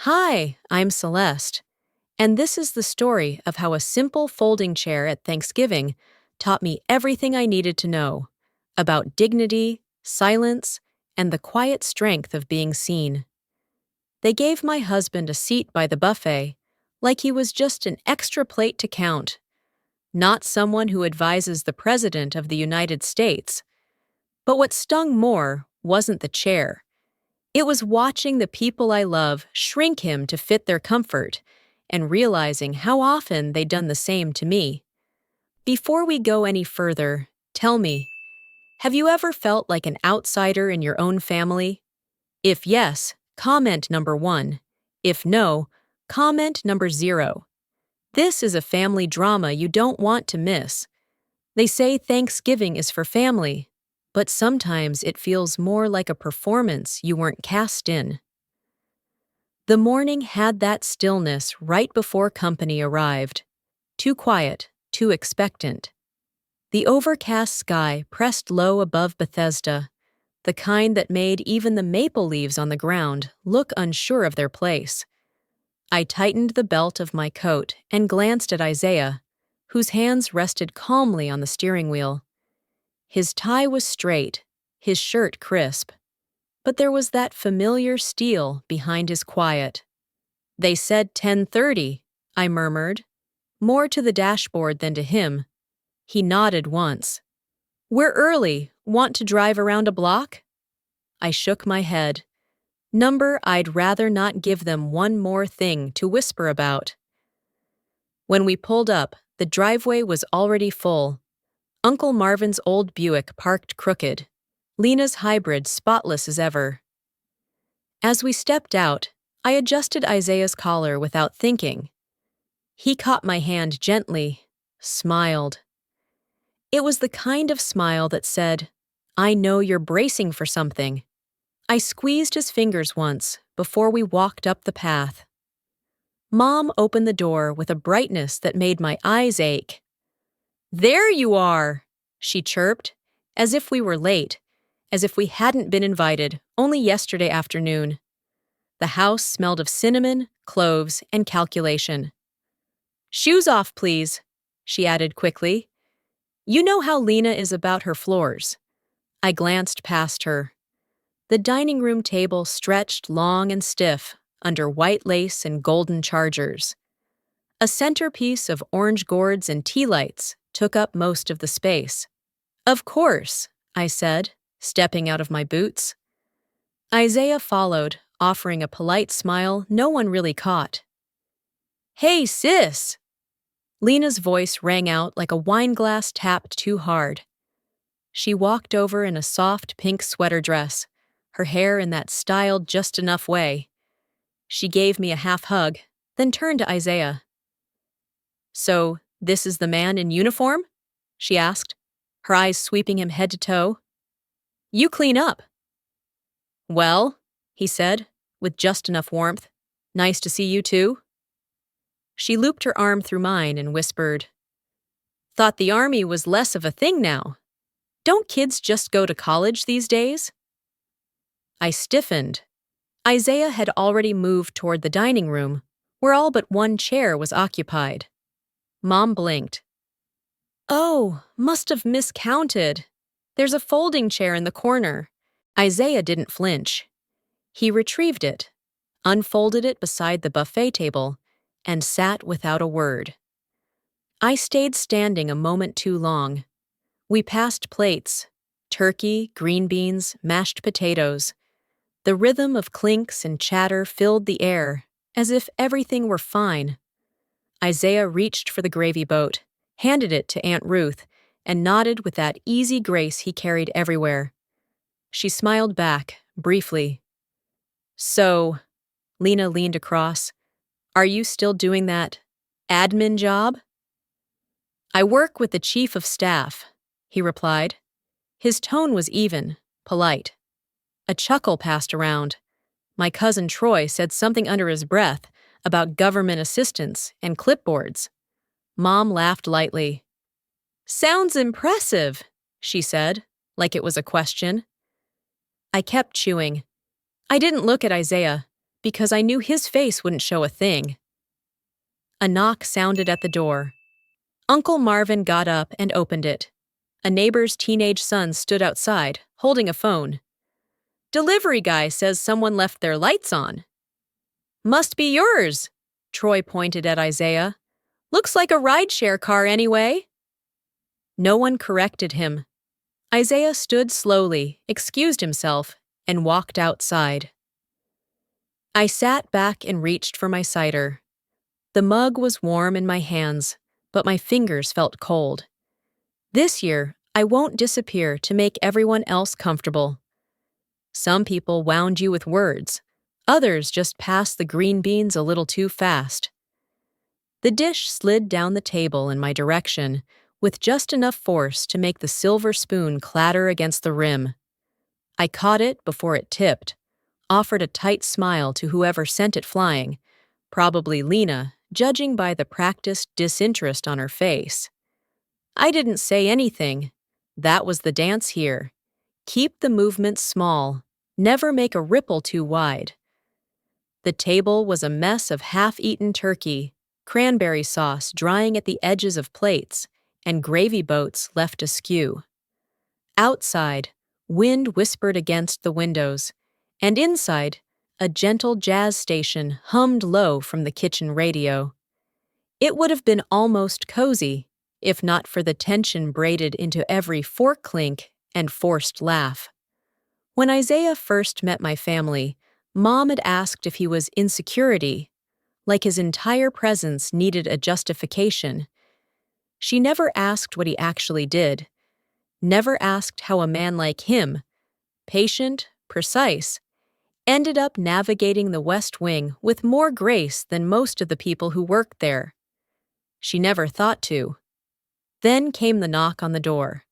Hi, I'm Celeste, and this is the story of how a simple folding chair at Thanksgiving taught me everything I needed to know about dignity, silence, and the quiet strength of being seen. They gave my husband a seat by the buffet, like he was just an extra plate to count, not someone who advises the President of the United States. But what stung more wasn't the chair. It was watching the people I love shrink him to fit their comfort and realizing how often they'd done the same to me. Before we go any further, tell me, have you ever felt like an outsider in your own family? If yes, comment number 1. If no, comment number 0. This is a family drama you don't want to miss. They say Thanksgiving is for family, but sometimes it feels more like a performance you weren't cast in. The morning had that stillness right before company arrived. Too quiet, too expectant. The overcast sky pressed low above Bethesda, the kind that made even the maple leaves on the ground look unsure of their place. I tightened the belt of my coat and glanced at Isaiah, whose hands rested calmly on the steering wheel. His tie was straight, his shirt crisp, but there was that familiar steel behind his quiet. They said 10:30, I murmured, more to the dashboard than to him. He nodded once. We're early. Want to drive around a block? I shook my head. Number I'd rather not give them one more thing to whisper about. When we pulled up, the driveway was already full. Uncle Marvin's old Buick parked crooked, Lena's hybrid spotless as ever. As we stepped out, I adjusted Isaiah's collar without thinking. He caught my hand gently, smiled. It was the kind of smile that said, I know you're bracing for something. I squeezed his fingers once before we walked up the path. Mom opened the door with a brightness that made my eyes ache. There you are, she chirped, as if we were late, as if we hadn't been invited only yesterday afternoon. The house smelled of cinnamon, cloves, and calculation. Shoes off, please, she added quickly. You know how Lena is about her floors. I glanced past her. The dining room table stretched long and stiff under white lace and golden chargers. A centerpiece of orange gourds and tea lights took up most of the space. Of course, I said, stepping out of my boots. Isaiah followed, offering a polite smile no one really caught. Hey, sis! Lena's voice rang out like a wine glass tapped too hard. She walked over in a soft pink sweater dress, her hair in that styled just enough way. She gave me a half hug, then turned to Isaiah. So, this is the man in uniform? She asked, her eyes sweeping him head to toe. You clean up. Well, he said, with just enough warmth. Nice to see you too. She looped her arm through mine and whispered, Thought the army was less of a thing now. Don't kids just go to college these days? I stiffened. Isaiah had already moved toward the dining room, where all but one chair was occupied. Mom blinked. Oh, must have miscounted. There's a folding chair in the corner. Isaiah didn't flinch. He retrieved it, unfolded it beside the buffet table, and sat without a word. I stayed standing a moment too long. We passed plates, turkey, green beans, mashed potatoes. The rhythm of clinks and chatter filled the air, as if everything were fine. Isaiah reached for the gravy boat, handed it to Aunt Ruth, and nodded with that easy grace he carried everywhere. She smiled back, briefly. So, Lena leaned across, are you still doing that admin job? I work with the chief of staff, he replied. His tone was even, polite. A chuckle passed around. My cousin Troy said something under his breath about government assistance and clipboards. Mom laughed lightly. Sounds impressive, she said, like it was a question. I kept chewing. I didn't look at Isaiah, because I knew his face wouldn't show a thing. A knock sounded at the door. Uncle Marvin got up and opened it. A neighbor's teenage son stood outside, holding a phone. "Delivery guy says someone left their lights on." "Must be yours," Troy pointed at Isaiah. "Looks like a rideshare car anyway." No one corrected him. Isaiah stood slowly, excused himself, and walked outside. I sat back and reached for my cider. The mug was warm in my hands, but my fingers felt cold. This year, I won't disappear to make everyone else comfortable. Some people wound you with words. Others just passed the green beans a little too fast. The dish slid down the table in my direction, with just enough force to make the silver spoon clatter against the rim. I caught it before it tipped, offered a tight smile to whoever sent it flying, probably Lena, judging by the practiced disinterest on her face. I didn't say anything. That was the dance here. Keep the movements small. Never make a ripple too wide. The table was a mess of half-eaten turkey, cranberry sauce drying at the edges of plates, and gravy boats left askew. Outside, wind whispered against the windows, and inside, a gentle jazz station hummed low from the kitchen radio. It would have been almost cozy, if not for the tension braided into every fork clink and forced laugh. When Isaiah first met my family, Mom had asked if he was insecurity, like his entire presence needed a justification. She never asked what he actually did, never asked how a man like him, patient, precise, ended up navigating the West Wing with more grace than most of the people who worked there. She never thought to. Then came the knock on the door.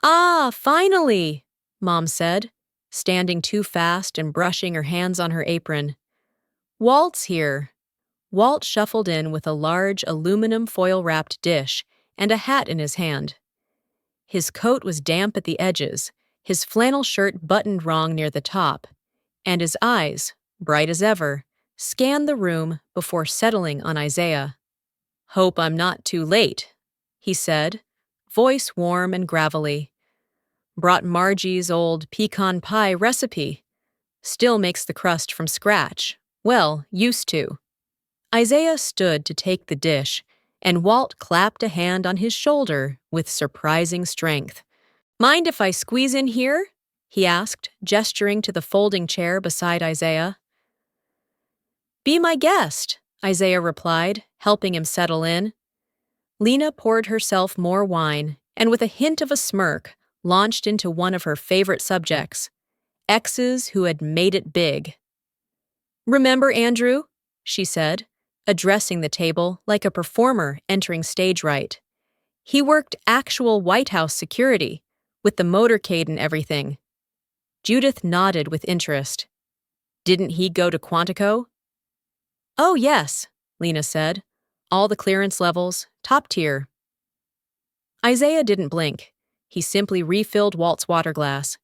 "Ah, finally," Mom said, standing too fast and brushing her hands on her apron. "Walt's here." Walt shuffled in with a large aluminum foil-wrapped dish and a hat in his hand. His coat was damp at the edges, his flannel shirt buttoned wrong near the top, and his eyes, bright as ever, scanned the room before settling on Isaiah. "Hope I'm not too late," he said, voice warm and gravelly. "Brought Margie's old pecan pie recipe. Still makes the crust from scratch. Well, used to." Isaiah stood to take the dish, and Walt clapped a hand on his shoulder with surprising strength. "Mind if I squeeze in here?" he asked, gesturing to the folding chair beside Isaiah. "Be my guest," Isaiah replied, helping him settle in. Lena poured herself more wine, and with a hint of a smirk, launched into one of her favorite subjects, exes who had made it big. "Remember Andrew?" she said, addressing the table like a performer entering stage right. "He worked actual White House security, with the motorcade and everything." Judith nodded with interest. "Didn't he go to Quantico?" "Oh, yes," Lena said. "All the clearance levels, top tier." Isaiah didn't blink. He simply refilled Walt's water glass.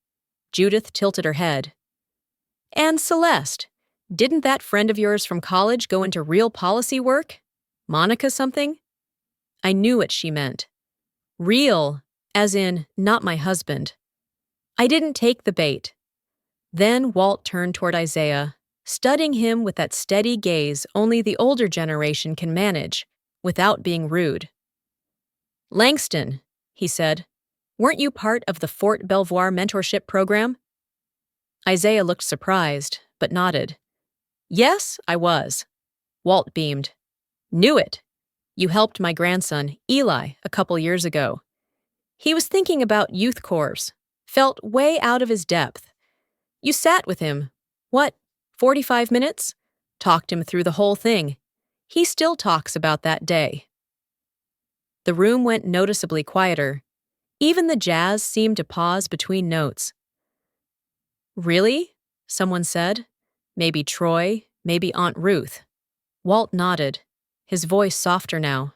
Judith tilted her head. "And Celeste, didn't that friend of yours from college go into real policy work? Monica something?" I knew what she meant. Real, as in not my husband. I didn't take the bait. Then Walt turned toward Isaiah, studying him with that steady gaze only the older generation can manage, without being rude. "Langston," he said, "weren't you part of the Fort Belvoir mentorship program?" Isaiah looked surprised, but nodded. "Yes, I was." Walt beamed. "Knew it. You helped my grandson, Eli, a couple years ago. He was thinking about youth corps, felt way out of his depth. You sat with him, 45 minutes? Talked him through the whole thing. He still talks about that day." The room went noticeably quieter. Even the jazz seemed to pause between notes. "Really?" someone said. Maybe Troy, maybe Aunt Ruth. Walt nodded, his voice softer now.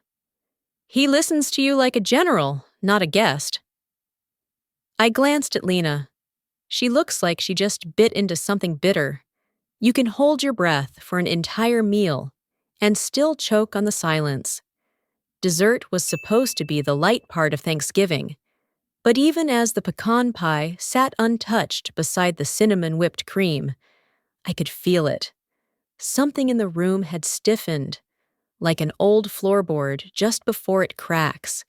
"He listens to you like a general, not a guest." I glanced at Lena. She looks like she just bit into something bitter. You can hold your breath for an entire meal and still choke on the silence. Dessert was supposed to be the light part of Thanksgiving, but even as the pecan pie sat untouched beside the cinnamon whipped cream, I could feel it. Something in the room had stiffened, like an old floorboard just before it cracks.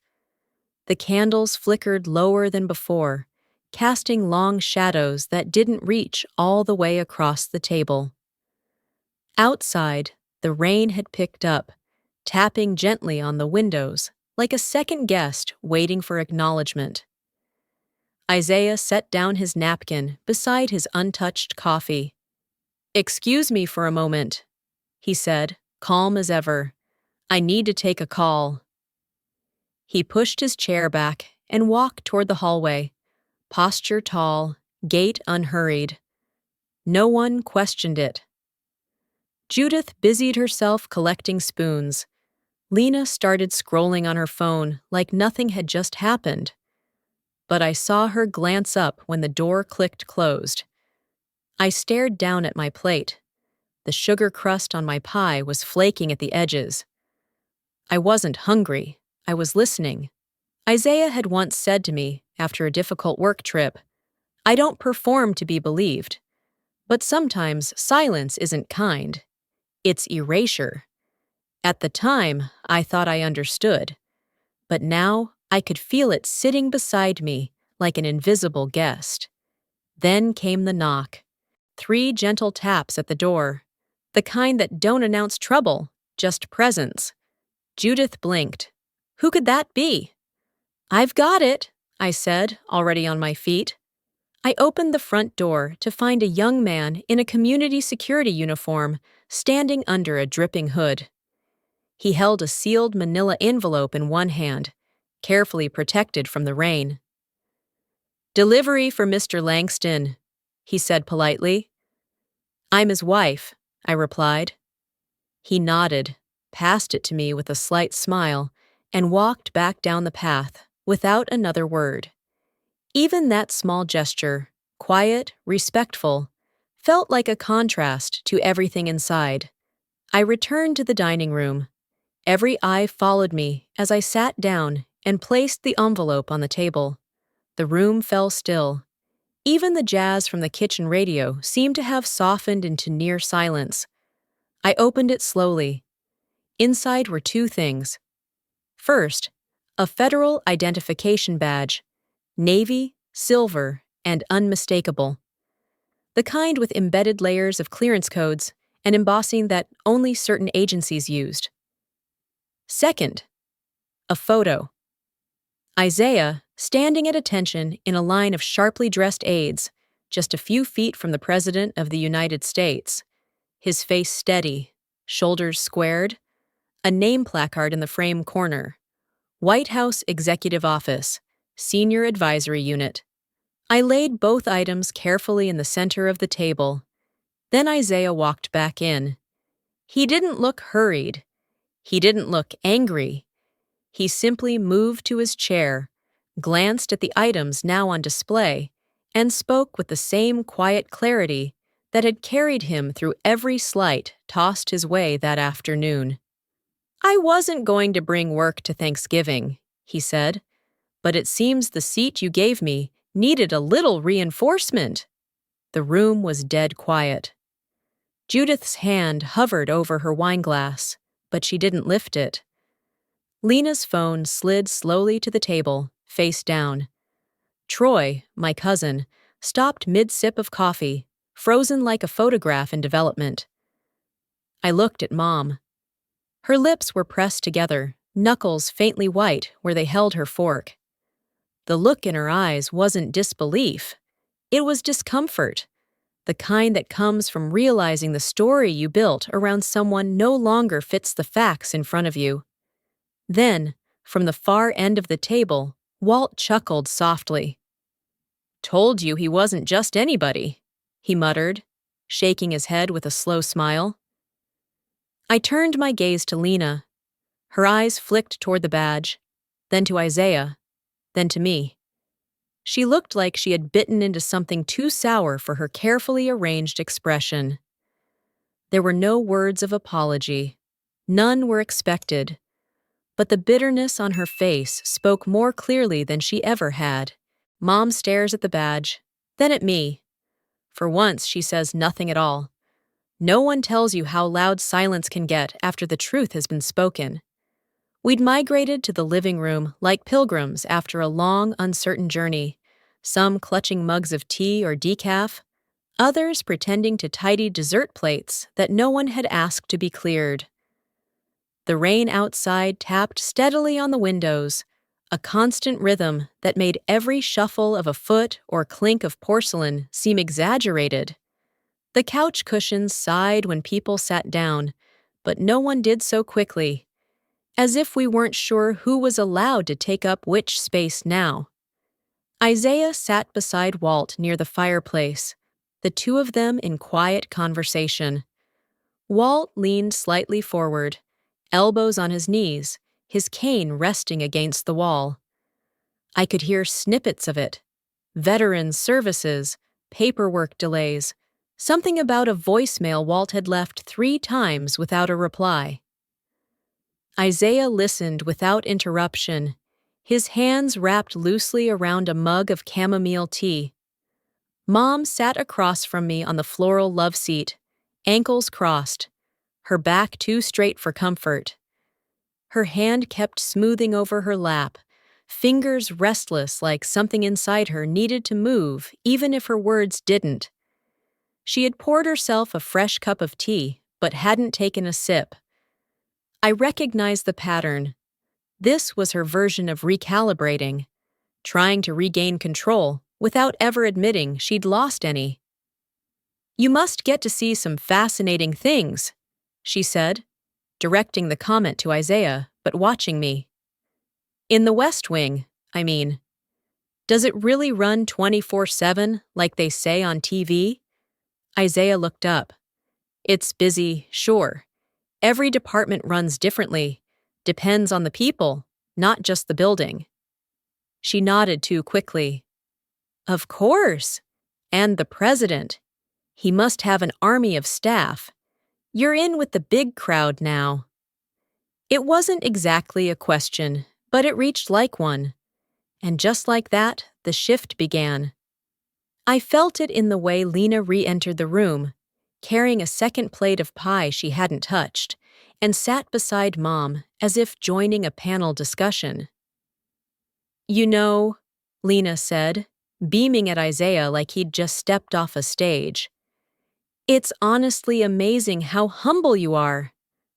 The candles flickered lower than before, casting long shadows that didn't reach all the way across the table. Outside, the rain had picked up, tapping gently on the windows, like a second guest waiting for acknowledgement. Isaiah set down his napkin beside his untouched coffee. "Excuse me for a moment," he said, calm as ever. "I need to take a call." He pushed his chair back and walked toward the hallway, posture tall, gait unhurried. No one questioned it. Judith busied herself collecting spoons. Lena started scrolling on her phone like nothing had just happened. But I saw her glance up when the door clicked closed. I stared down at my plate. The sugar crust on my pie was flaking at the edges. I wasn't hungry. I was listening. Isaiah had once said to me, after a difficult work trip, "I don't perform to be believed. But sometimes silence isn't kind. It's erasure." At the time, I thought I understood. But now, I could feel it sitting beside me like an invisible guest. Then came the knock. 3 gentle taps at the door. The kind that don't announce trouble, just presence. Judith blinked. Who could that be? "I've got it," I said, already on my feet. I opened the front door to find a young man in a community security uniform standing under a dripping hood. He held a sealed manila envelope in one hand, carefully protected from the rain. "Delivery for Mr. Langston," he said politely. "I'm his wife," I replied. He nodded, passed it to me with a slight smile, and walked back down the path without another word. Even that small gesture, quiet, respectful, felt like a contrast to everything inside. I returned to the dining room. Every eye followed me as I sat down and placed the envelope on the table. The room fell still. Even the jazz from the kitchen radio seemed to have softened into near silence. I opened it slowly. Inside were 2 things. First, a federal identification badge, navy, silver, and unmistakable. The kind with embedded layers of clearance codes and embossing that only certain agencies used. Second, a photo. Isaiah, standing at attention in a line of sharply dressed aides, just a few feet from the President of the United States. His face steady, shoulders squared, a name placard in the frame corner. White House Executive Office, Senior Advisory Unit. I laid both items carefully in the center of the table. Then Isaiah walked back in. He didn't look hurried. He didn't look angry. He simply moved to his chair, glanced at the items now on display, and spoke with the same quiet clarity that had carried him through every slight tossed his way that afternoon. "I wasn't going to bring work to Thanksgiving," he said, "but it seems the seat you gave me needed a little reinforcement." The room was dead quiet. Judith's hand hovered over her wineglass, but she didn't lift it. Lena's phone slid slowly to the table, face down. Troy, my cousin, stopped mid-sip of coffee, frozen like a photograph in development. I looked at Mom. Her lips were pressed together, knuckles faintly white where they held her fork. The look in her eyes wasn't disbelief. It was discomfort, the kind that comes from realizing the story you built around someone no longer fits the facts in front of you. Then, from the far end of the table, Walt chuckled softly. "Told you he wasn't just anybody," he muttered, shaking his head with a slow smile. I turned my gaze to Lena. Her eyes flicked toward the badge, then to Isaiah, then to me. She looked like she had bitten into something too sour for her carefully arranged expression. There were no words of apology. None were expected. But the bitterness on her face spoke more clearly than she ever had. Mom stares at the badge, then at me. For once, she says nothing at all. No one tells you how loud silence can get after the truth has been spoken. We'd migrated to the living room like pilgrims after a long, uncertain journey, some clutching mugs of tea or decaf, others pretending to tidy dessert plates that no one had asked to be cleared. The rain outside tapped steadily on the windows, a constant rhythm that made every shuffle of a foot or clink of porcelain seem exaggerated. The couch cushions sighed when people sat down, but no one did so quickly, as if we weren't sure who was allowed to take up which space now. Isaiah sat beside Walt near the fireplace, the two of them in quiet conversation. Walt leaned slightly forward, elbows on his knees, his cane resting against the wall. I could hear snippets of it. Veterans services, paperwork delays, something about a voicemail Walt had left 3 times without a reply. Isaiah listened without interruption, his hands wrapped loosely around a mug of chamomile tea. Mom sat across from me on the floral love seat, ankles crossed, her back too straight for comfort. Her hand kept smoothing over her lap, fingers restless like something inside her needed to move even if her words didn't. She had poured herself a fresh cup of tea, but hadn't taken a sip. I recognized the pattern. This was her version of recalibrating, trying to regain control without ever admitting she'd lost any. "You must get to see some fascinating things," she said, directing the comment to Isaiah, but watching me. "In the West Wing, I mean. Does it really run 24/7 like they say on TV?" Isaiah looked up. "It's busy, sure. Every department runs differently. Depends on the people, not just the building." She nodded too quickly. "Of course. And the president. He must have an army of staff. You're in with the big crowd now." It wasn't exactly a question, but it reached like one. And just like that, the shift began. I felt it in the way Lena re-entered the room, carrying a second plate of pie she hadn't touched, and sat beside Mom as if joining a panel discussion. "You know," Lena said, beaming at Isaiah like he'd just stepped off a stage, "it's honestly amazing how humble you are.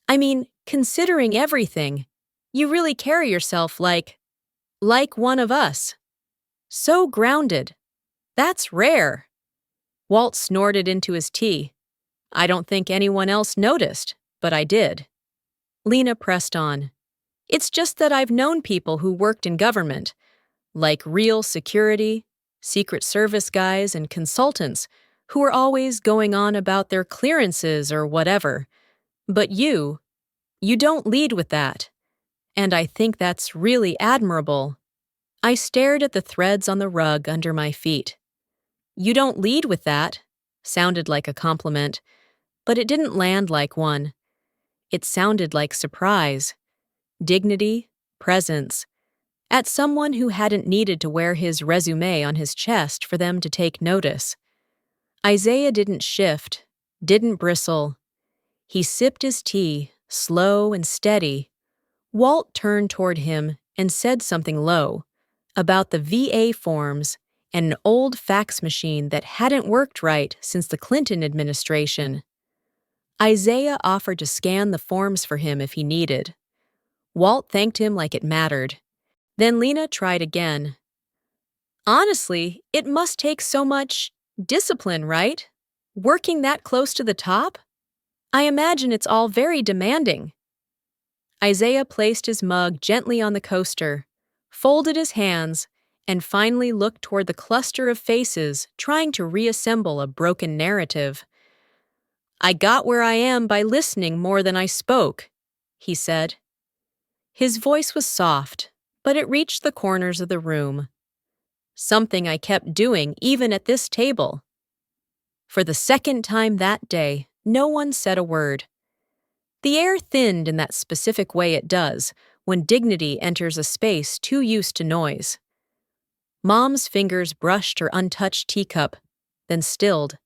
I mean, considering everything, you really carry yourself like one of us. So grounded. That's rare." Walt snorted into his tea. "I don't think anyone else noticed, but I did." Lena pressed on. "It's just that I've known people who worked in government, like real security, Secret Service guys, and consultants who were always going on about their clearances or whatever. But you don't lead with that. And I think that's really admirable." I stared at the threads on the rug under my feet. "You don't lead with that," sounded like a compliment, but it didn't land like one. It sounded like surprise, dignity, presence, at someone who hadn't needed to wear his resume on his chest for them to take notice. Isaiah didn't shift, didn't bristle. He sipped his tea, slow and steady. Walt turned toward him and said something low about the VA forms and an old fax machine that hadn't worked right since the Clinton administration. Isaiah offered to scan the forms for him if he needed. Walt thanked him like it mattered. Then Lena tried again. "Honestly, it must take so much discipline, right? Working that close to the top? I imagine it's all very demanding." Isaiah placed his mug gently on the coaster, folded his hands, and finally looked toward the cluster of faces trying to reassemble a broken narrative. "I got where I am by listening more than I spoke," he said. His voice was soft, but it reached the corners of the room. Something I kept doing even at this table. For the second time that day, No one said a word. The air thinned in that specific way it does when dignity enters a space too used to noise. Mom's fingers brushed her untouched teacup, then stilled.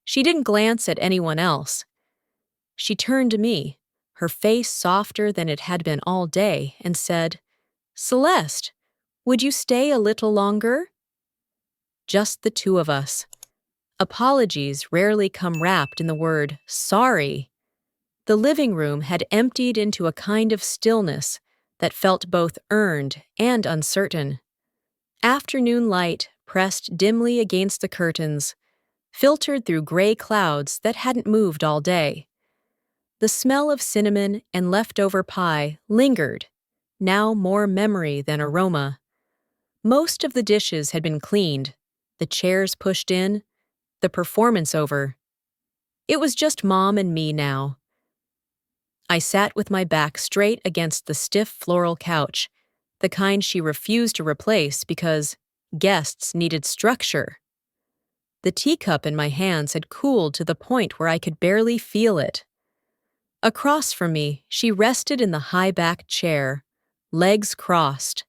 She didn't glance at anyone else. She turned to me, her face softer than it had been all day, and said, "Celeste, would you stay a little longer?" Just the two of us. Apologies rarely come wrapped in the word sorry. The living room had emptied into a kind of stillness that felt both earned and uncertain. Afternoon light pressed dimly against the curtains, filtered through gray clouds that hadn't moved all day. The smell of cinnamon and leftover pie lingered, now more memory than aroma. Most of the dishes had been cleaned, the chairs pushed in, the performance over. It was just Mom and me now. I sat with my back straight against the stiff floral couch, the kind she refused to replace because guests needed structure. The teacup in my hands had cooled to the point where I could barely feel it. Across from me, she rested in the high-backed chair, legs crossed,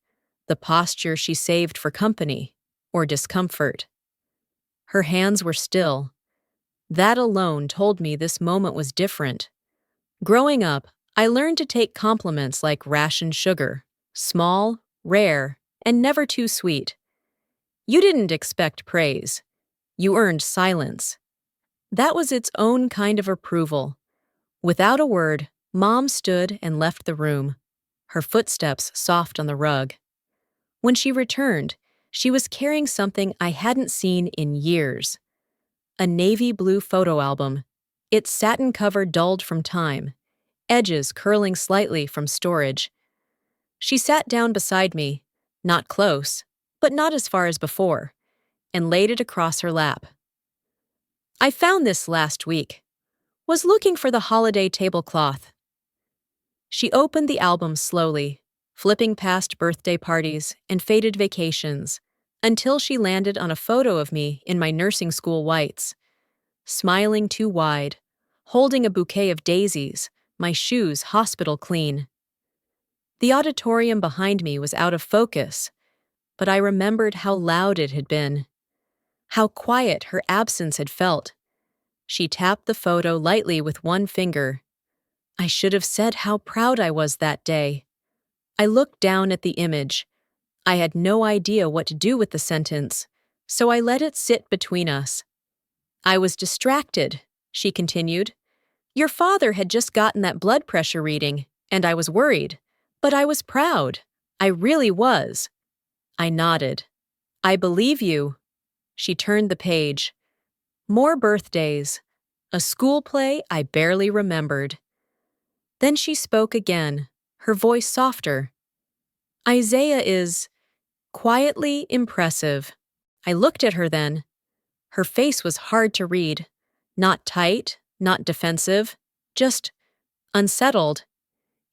the posture she saved for company or discomfort. Her hands were still. That alone told me this moment was different. Growing up, I learned to take compliments like rationed sugar, small, rare, and never too sweet. You didn't expect praise. You earned silence. That was its own kind of approval. Without a word, Mom stood and left the room, her footsteps soft on the rug. When she returned, she was carrying something I hadn't seen in years. A navy blue photo album, its satin cover dulled from time, edges curling slightly from storage. She sat down beside me, not close, but not as far as before, and laid it across her lap. "I found this last week. Was looking for the holiday tablecloth." She opened the album slowly, flipping past birthday parties and faded vacations, until she landed on a photo of me in my nursing school whites. Smiling too wide, holding a bouquet of daisies, my shoes hospital clean. The auditorium behind me was out of focus, but I remembered how loud it had been, how quiet her absence had felt. She tapped the photo lightly with one finger. I should have said how proud I was that day. I looked down at the image. I had no idea what to do with the sentence, so I let it sit between us. "I was distracted," she continued. "Your father had just gotten that blood pressure reading, and I was worried. But I was proud. I really was." I nodded. "I believe you." She turned the page. More birthdays. A school play I barely remembered. Then she spoke again, her voice softer. "Isaiah is quietly impressive." I looked at her then. Her face was hard to read. Not tight, not defensive, just unsettled.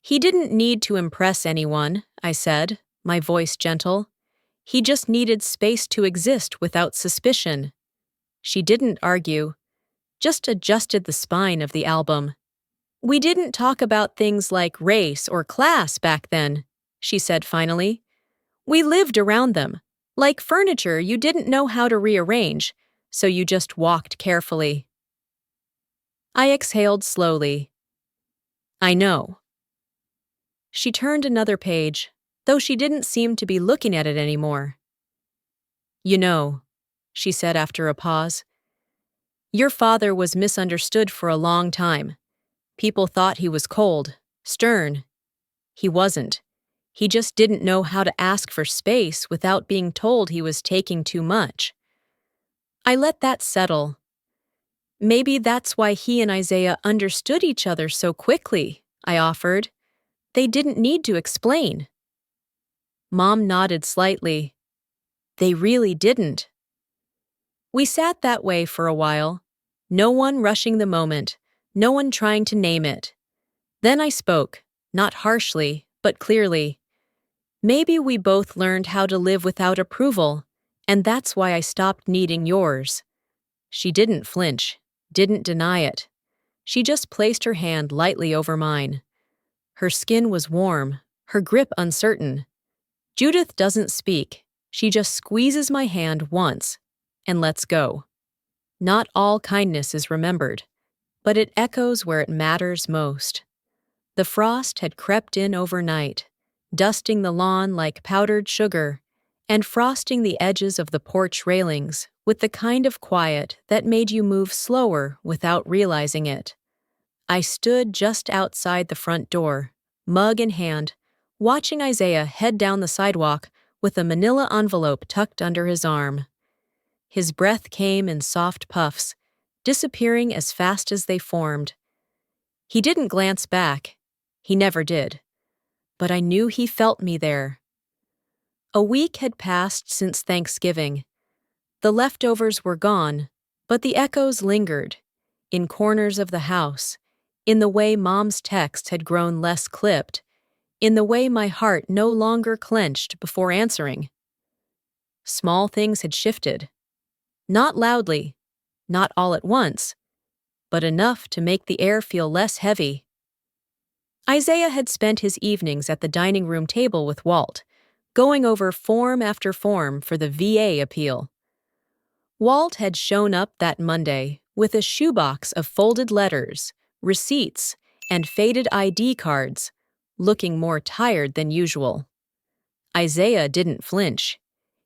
"He didn't need to impress anyone," I said, my voice gentle. "He just needed space to exist without suspicion." She didn't argue, just adjusted the spine of the album. "We didn't talk about things like race or class back then," she said finally. "We lived around them. Like furniture you didn't know how to rearrange, so you just walked carefully." I exhaled slowly. "I know." She turned another page, though she didn't seem to be looking at it anymore. "You know," she said after a pause, "your father was misunderstood for a long time. People thought he was cold, stern. He wasn't. He just didn't know how to ask for space without being told he was taking too much." I let that settle. "Maybe that's why he and Isaiah understood each other so quickly," I offered. "They didn't need to explain." Mom nodded slightly. "They really didn't." We sat that way for a while, no one rushing the moment, no one trying to name it. Then I spoke, not harshly, but clearly. "Maybe we both learned how to live without approval, and that's why I stopped needing yours." She didn't flinch, didn't deny it. She just placed her hand lightly over mine. Her skin was warm, her grip uncertain. Judith doesn't speak. She just squeezes my hand once and lets go. Not all kindness is remembered, but it echoes where it matters most. The frost had crept in overnight, dusting the lawn like powdered sugar, and frosting the edges of the porch railings with the kind of quiet that made you move slower without realizing it. I stood just outside the front door, mug in hand, watching Isaiah head down the sidewalk with a manila envelope tucked under his arm. His breath came in soft puffs, disappearing as fast as they formed. He didn't glance back. He never did. But I knew he felt me there. A week had passed since Thanksgiving. The leftovers were gone, but the echoes lingered, in corners of the house, in the way Mom's texts had grown less clipped, in the way my heart no longer clenched before answering. Small things had shifted. Not loudly, not all at once, but enough to make the air feel less heavy. Isaiah had spent his evenings at the dining room table with Walt, going over form after form for the VA appeal. Walt had shown up that Monday with a shoebox of folded letters, receipts, and faded ID cards, looking more tired than usual. Isaiah didn't flinch.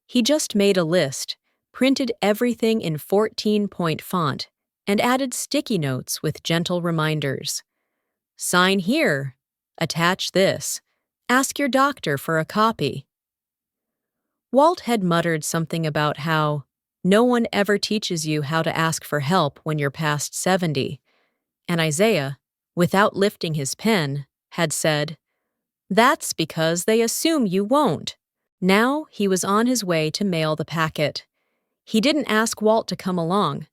He just made a list, printed everything in 14-point font, and added sticky notes with gentle reminders. Sign here. Attach this. Ask your doctor for a copy. Walt had muttered something about how no one ever teaches you how to ask for help when you're past 70, and Isaiah, without lifting his pen, had said, "That's because they assume you won't." Now he was on his way to mail the packet. He didn't ask Walt to come along,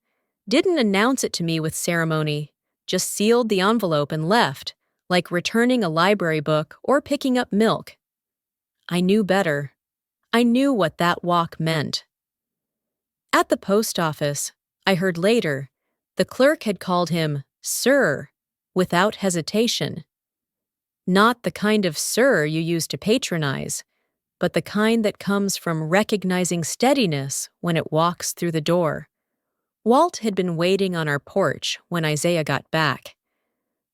didn't announce it to me with ceremony, just sealed the envelope and left, like returning a library book or picking up milk. I knew better. I knew what that walk meant. At the post office, I heard later, the clerk had called him Sir, without hesitation. Not the kind of sir you use to patronize, but the kind that comes from recognizing steadiness when it walks through the door. Walt had been waiting on our porch when Isaiah got back.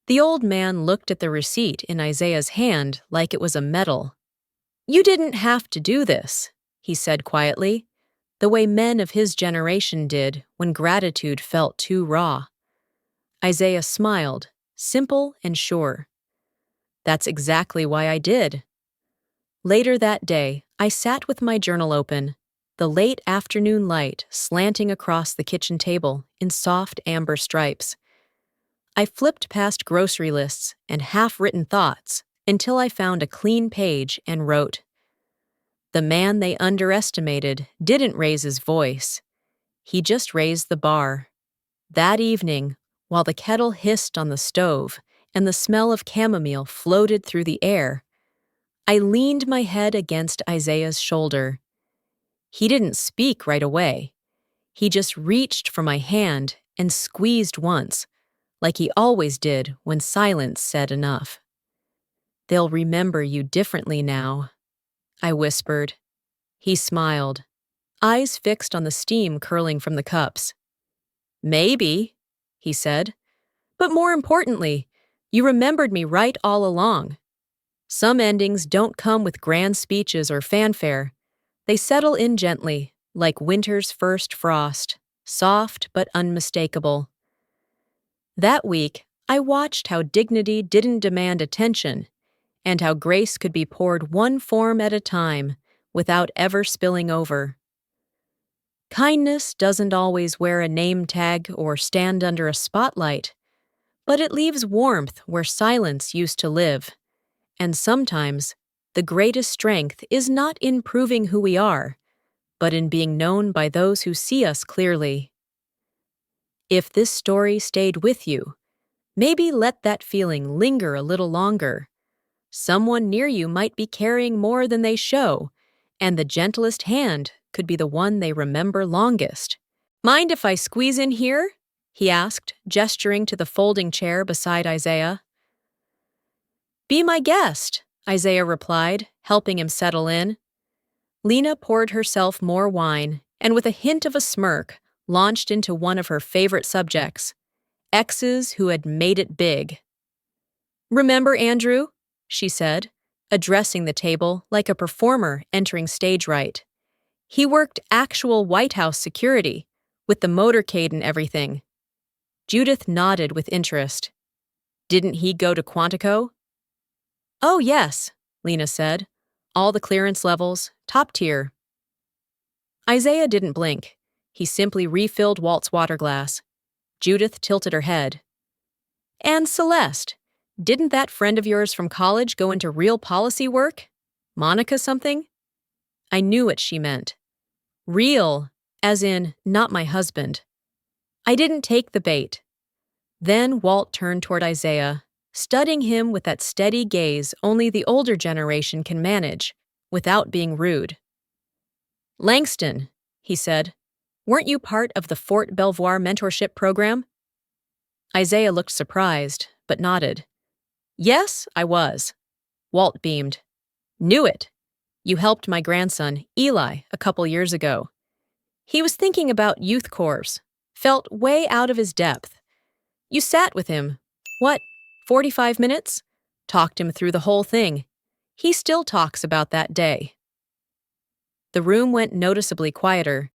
The old man looked at the receipt in Isaiah's hand like it was a medal. "You didn't have to do this," he said quietly, the way men of his generation did when gratitude felt too raw. Isaiah smiled, simple and sure. "That's exactly why I did." Later that day, I sat with my journal open, the late afternoon light slanting across the kitchen table in soft amber stripes. I flipped past grocery lists and half-written thoughts until I found a clean page and wrote, "The man they underestimated didn't raise his voice. He just raised the bar." That evening, while the kettle hissed on the stove and the smell of chamomile floated through the air, I leaned my head against Isaiah's shoulder. He didn't speak right away. He just reached for my hand and squeezed once, like he always did when silence said enough. "They'll remember you differently now," I whispered. He smiled, eyes fixed on the steam curling from the cups. "Maybe," he said. "But more importantly, you remembered me right all along. Some endings don't come with grand speeches or fanfare. They settle in gently, like winter's first frost, soft but unmistakable." That week, I watched how dignity didn't demand attention, and how grace could be poured one form at a time without ever spilling over. Kindness doesn't always wear a name tag or stand under a spotlight, but it leaves warmth where silence used to live. And sometimes, the greatest strength is not in proving who we are, but in being known by those who see us clearly. If this story stayed with you, maybe let that feeling linger a little longer. Someone near you might be carrying more than they show, and the gentlest hand could be the one they remember longest. "Mind if I squeeze in here?" he asked, gesturing to the folding chair beside Isaiah. Be my guest, Isaiah replied, helping him settle in. Lena poured herself more wine and, with a hint of a smirk, launched into one of her favorite subjects, exes who had made it big. Remember Andrew? She said, addressing the table like a performer entering stage right. He worked actual White House security, with the motorcade and everything. Judith nodded with interest. Didn't he go to Quantico? Oh, yes, Lena said. All the clearance levels, top tier. Isaiah didn't blink. He simply refilled Walt's water glass. Judith tilted her head. And Celeste, didn't that friend of yours from college go into real policy work? Monica something? I knew what she meant. Real, as in not my husband. I didn't take the bait. Then Walt turned toward Isaiah, studying him with that steady gaze only the older generation can manage, without being rude. Langston, he said, weren't you part of the Fort Belvoir mentorship program? Isaiah looked surprised, but nodded. Yes, I was. Walt beamed. Knew it. You helped my grandson, Eli, a couple years ago. He was thinking about youth corps, felt way out of his depth. You sat with him, 45 minutes? Talked him through the whole thing. He still talks about that day. The room went noticeably quieter,